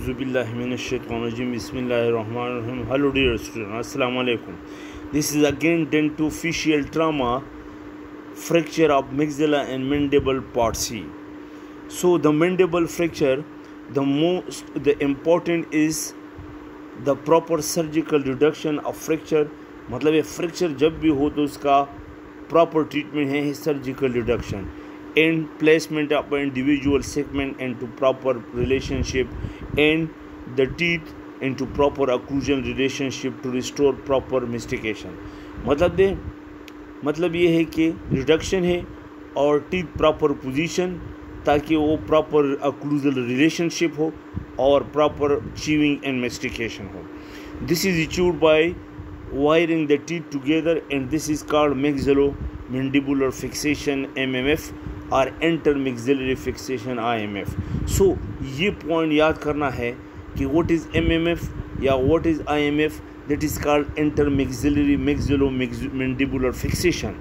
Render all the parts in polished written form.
Auzubillahiminash-shaytanir-rajim. Bismillahir-rahmanir-rahim. Hello dear students, Assalamu alaikum. This is again dentophysial trauma, fracture of maxilla and mandible part C. So the mandible fracture, the important is the proper surgical reduction of fracture. मतलब ये fracture जब भी हो तो उसका proper treatment है surgical reduction and placement of an individual segment into proper relationship and the teeth into proper occlusal relationship to restore proper mastication. मतलब ये है कि reduction है और teeth proper position ताकि वो proper occlusal relationship हो और proper chewing and mastication हो. This is achieved by wiring the teeth together and this is called maxillomandibular fixation MMF और intermaxillary fixation IMF. So ये point याद करना है कि what is MMF या what is IMF, that is called intermaxillary maxillomandibular fixation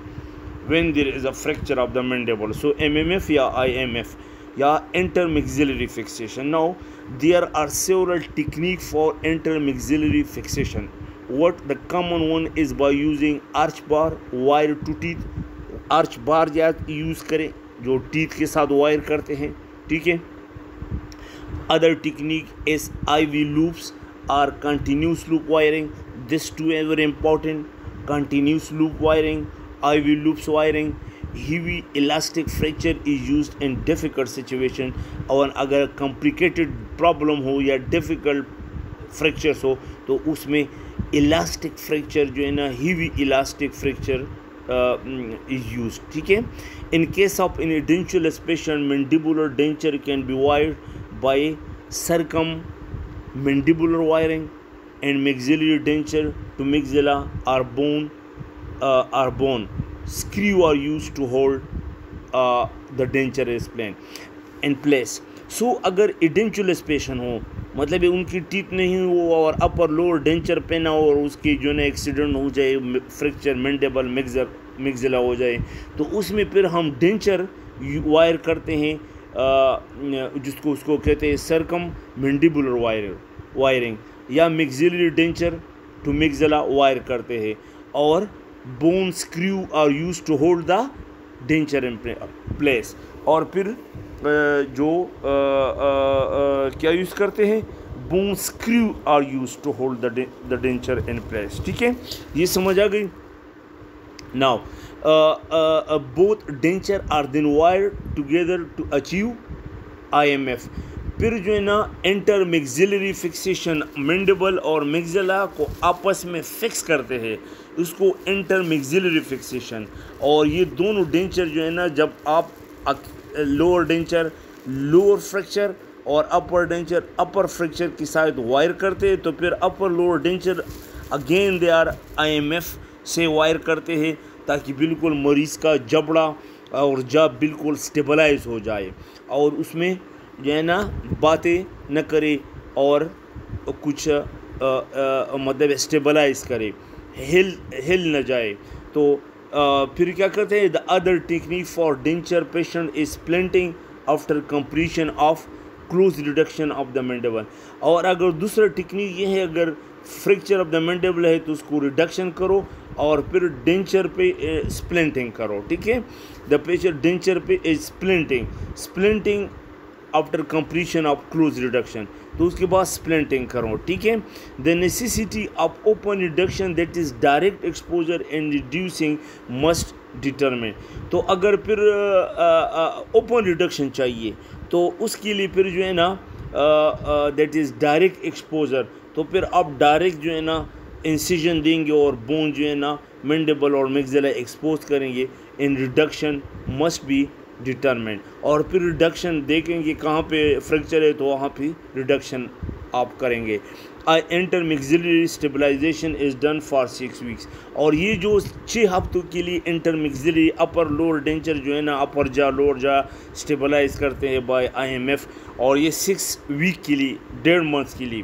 when there is a fracture of the mandible. So MMF या IMF या intermaxillary fixation. Now there are several techniques for intermaxillary fixation. What the common one is by using arch bar wire to teeth. arch bar use करें जो teeth के साथ wire करते हैं, ठीक है. Other technique is IV loops और continuous loop wiring. This two are very important. Continuous loop wiring, IV loops wiring. heavy elastic fracture is used in difficult situation. और अगर complicated problem हो या difficult fractures हो तो उसमें elastic fracture जो है ना, heavy elastic fracture is used, ठीक है. In case of an edentulous patient, mandibular denture can be wired by circummandibular wiring and maxillary denture to maxilla or bone. Screw are used to hold the denture in place. So अगर edentulous patient हो, मतलब उनकी teeth नहीं हो और अपर lower denture पहना हो और उसकी जो है एक्सीडेंट हो जाए, फ्रैक्चर मैंडिबल मैक्सिला हो जाए, तो उसमें फिर हम डेंचर वायर करते हैं जिसको उसको कहते हैं सर्कममैंडिबुलर वायरिंग या maxillary denture to maxilla wire करते हैं और bone screw are used to hold the denture in place. और फिर क्या यूज़ करते हैं, bone screw are use to hold the denture in place, ठीक है. ये समझ आ गई. Now both denture are then wired together to achieve IMF. फिर जो है ना इंटरमैक्सिलरी फिक्सेशन, मैंडिबल और मैक्सिला को आपस में फिक्स करते हैं, उसको इंटरमैक्सिलरी फिक्सेशन. और ये दोनों डेंचर जो है ना, जब आप लोअर डेंचर लोअर फ्रैक्चर और अपर डेंचर अपर फ्रैक्चर के साथ वायर करते हैं, तो फिर upper lower denture again they are IMF से वायर करते हैं ताकि बिल्कुल मरीज़ का जबड़ा और जब बिल्कुल स्टेबलाइज हो जाए और उसमें जो है ना बातें न करे और कुछ मतलब स्टेबलाइज करे, हिल न जाए. तो फिर क्या करते हैं, the other technique for denture patient is splinting after completion of close reduction of the mandible. और अगर दूसरा टेक्निक ये है, अगर फ्रैक्चर ऑफ द मैंडिबल है तो उसको रिडक्शन करो और फिर डेंचर पे स्प्लिंटिंग करो, ठीक है. द पेशेंट डेंचर पे is splinting after completion of close reduction, तो उसके बाद स्प्लिंटिंग करो, ठीक है. The necessity of open reduction that is direct exposure and reducing must determine. तो अगर फिर ओपन रिडक्शन चाहिए तो उसके लिए फिर जो है ना दैट इज़ डायरेक्ट एक्सपोजर, तो फिर आप डायरेक्ट जो है ना इंसिजन देंगे और बोन जो है ना मैंडिबल और मैक्सिला एक्सपोज करेंगे. In reduction must be determine. और फिर रिडक्शन देखेंगे कहाँ पे फ्रैक्चर है तो वहाँ पे रिडक्शन आप करेंगे. Intermaxillary stabilisation is done for 6 weeks. और ये जो 6 हफ्तों के लिए इंटरमैक्सिलरी अपर लोअर डेंचर जो है ना अपर जा लोअर जा स्टेबलाइज करते हैं बाय IMF. और ये 6 वीक के लिए 1.5 मंथ के लिए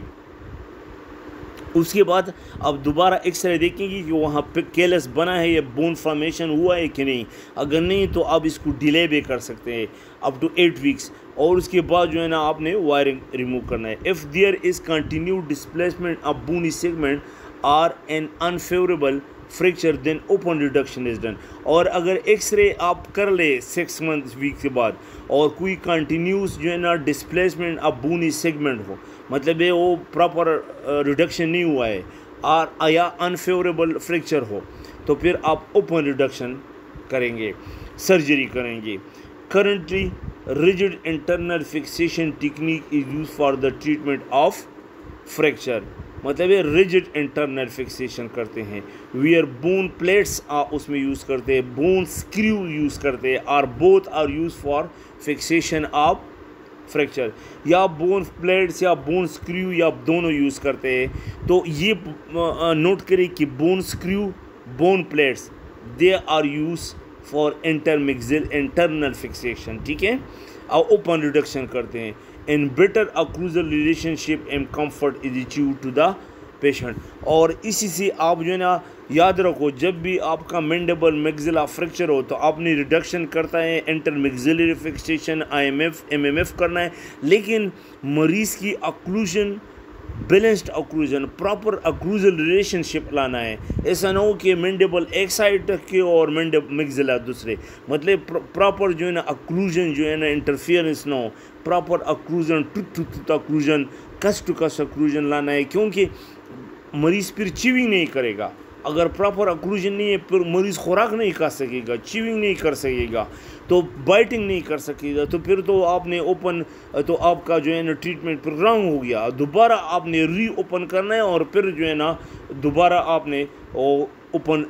उसके बाद अब दोबारा एक्सरे देखेंगे कि वहाँ पे केलस बना है या बोन फॉर्मेशन हुआ है कि नहीं। अगर नहीं तो आप इसको डिले भी कर सकते हैं अप टू 8 वीक्स। और उसके बाद जो है ना आपने वायरिंग रिमूव करना है। If there is continued displacement of bony segment or an unfavourable fracture then open reduction is done. और अगर एक्सरे आप कर ले 6 मंथ वीक के बाद और कोई कंटिन्यूस जो है ना डिस्प्लेसमेंट ऑफ बोनी सेगमेंट हो, मतलब है वो प्रॉपर रिडक्शन नहीं हुआ है और या अनफेवरेबल फ्रैक्चर हो, तो फिर आप ओपन रिडक्शन करेंगे, सर्जरी करेंगे। Currently rigid internal fixation technique is use for the treatment of fracture, मतलब ये रिजिड इंटरनल फिक्सेशन करते हैं। वियर बोन प्लेट्स उसमें यूज़ करते हैं, बोन स्क्रू यूज़ करते हैं, और both are use for fixation of fracture. या बोन प्लेट्स या बोन स्क्रू या दोनों यूज़ करते हैं। तो ये नोट करें कि bone screw, bone plates, they are use for internal fixation, ठीक है, और ओपन रिडक्शन करते हैं। In better occlusal relationship and comfort is achieve to the patient. और इसी से आप जो है ना याद रखो, जब भी आपका मैंडिबल मैक्सिला फ्रैक्चर हो तो आपने रिडक्शन करता है, इंटरमैक्सिलरी फिक्सेशन IMF MMF करना है, लेकिन मरीज़ की occlusion, balanced occlusion, proper occlusal relationship लाना है। ऐसा ना हो कि मैंडिबल एक साइड के और मैक्सिला दूसरे, मतलब प्रॉपर जो है ना अक्लूजन जो है ना इंटरफियरेंस ना हो, proper occlusion, tooth to tooth occlusion, cusp to cusp occlusion लाना है। क्योंकि मरीज़ फिर च्यूइंग नहीं करेगा, अगर प्रॉपर अक्लूजन नहीं है फिर मरीज़ खुराक नहीं खा सकेगा, च्यूइंग नहीं कर सकेगा, तो बाइटिंग नहीं कर सकेगा, तो फिर तो आपने ओपन, तो आपका जो है ना ट्रीटमेंट फिर रॉन्ग हो गया। दोबारा आपने री ओपन करना है और फिर जो है ना दोबारा आपने ओपन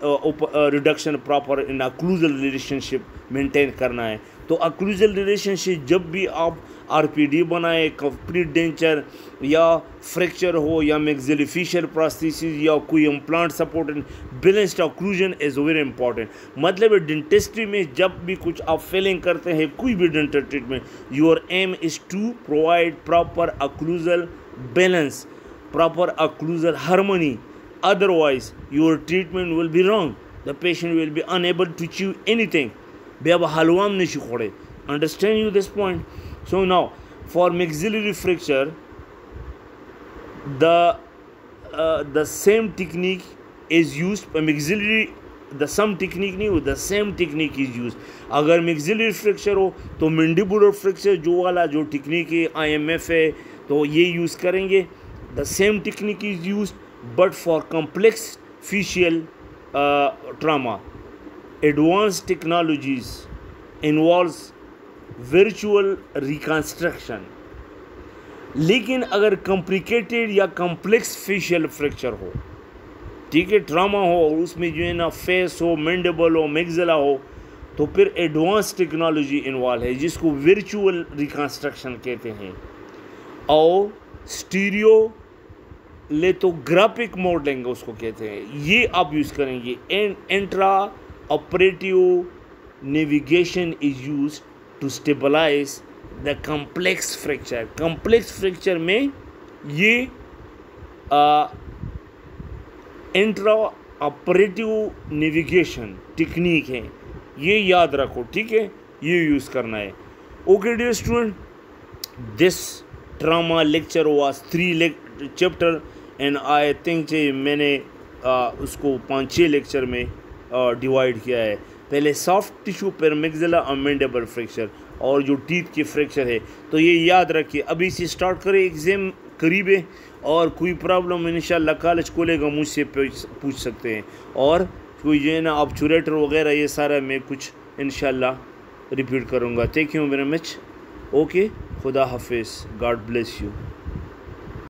रिडक्शन प्रॉपर इन अक्लूजल रिलेशनशिप मेंटेन करना है। तो अक्लूजल रिलेशनशिप जब भी आप RPD बनाए, कंप्लीट डेंचर या फ्रैक्चर हो या मैक्सिलोफेशियल प्रोस्थेसिस या कोई implant support, balanced occlusion is very important. मतलब डेंटिस्ट्री में जब भी कुछ आप फेलिंग करते हैं, कोई भी dental treatment, your aim is to provide proper occlusal balance, proper occlusal harmony, otherwise your treatment will be wrong, the patient will be unable to chew anything, be halwam nishi khode. Understand you this point? So now for maxillary fracture the same technique is used. maxillary the some technique नहीं हो, the same technique is used. अगर maxillary fracture हो तो mandibular fracture जो वाला जो technique है IMF है तो ये यूज़ करेंगे। the same technique is used but for complex facial trauma advanced technologies involves virtual reconstruction। लेकिन अगर कॉम्प्लिकेटेड या कॉम्प्लेक्स फेशियल फ्रैक्चर हो, ठीक है, ट्रामा हो और उसमें जो है ना फेस हो, मैंडिबल हो, मैक्सिला हो, तो फिर एडवांस टेक्नोलॉजी इन्वॉल्व है जिसको वर्चुअल रिकन्स्ट्रक्शन कहते हैं। और स्टीरियो लिथोग्राफिक मॉडलिंग उसको कहते हैं, ये आप यूज़ करेंगे। And intraoperative navigation is use to stabilise the complex fracture. Complex fracture में ये इंट्रा ऑपरेटिव नेविगेशन टेक्निक है, ये याद रखो, ठीक है, ये यूज़ करना है। Okay dear student, this trauma lecture was 3 chapter and I think मैंने उसको 5-6 लेक्चर में डिवाइड किया है। पहले सॉफ्ट टिश्यू पर मैक्सिला और मैंडिबल फ्रैक्चर और जो टीथ के फ्रैक्चर है, तो ये याद रखिए। अभी से स्टार्ट करें, एग्ज़ाम करीब है और कोई प्रॉब्लम इंशाल्लाह कॉलेज खोलेगा मुझसे पूछ सकते हैं। और कोई जो है ना ऑब्चुरेटर वगैरह ये सारा मैं कुछ इंशाल्लाह रिपीट करूँगा। Thank you very much. Okay, खुदा हाफिज़, गॉड ब्लेस यू।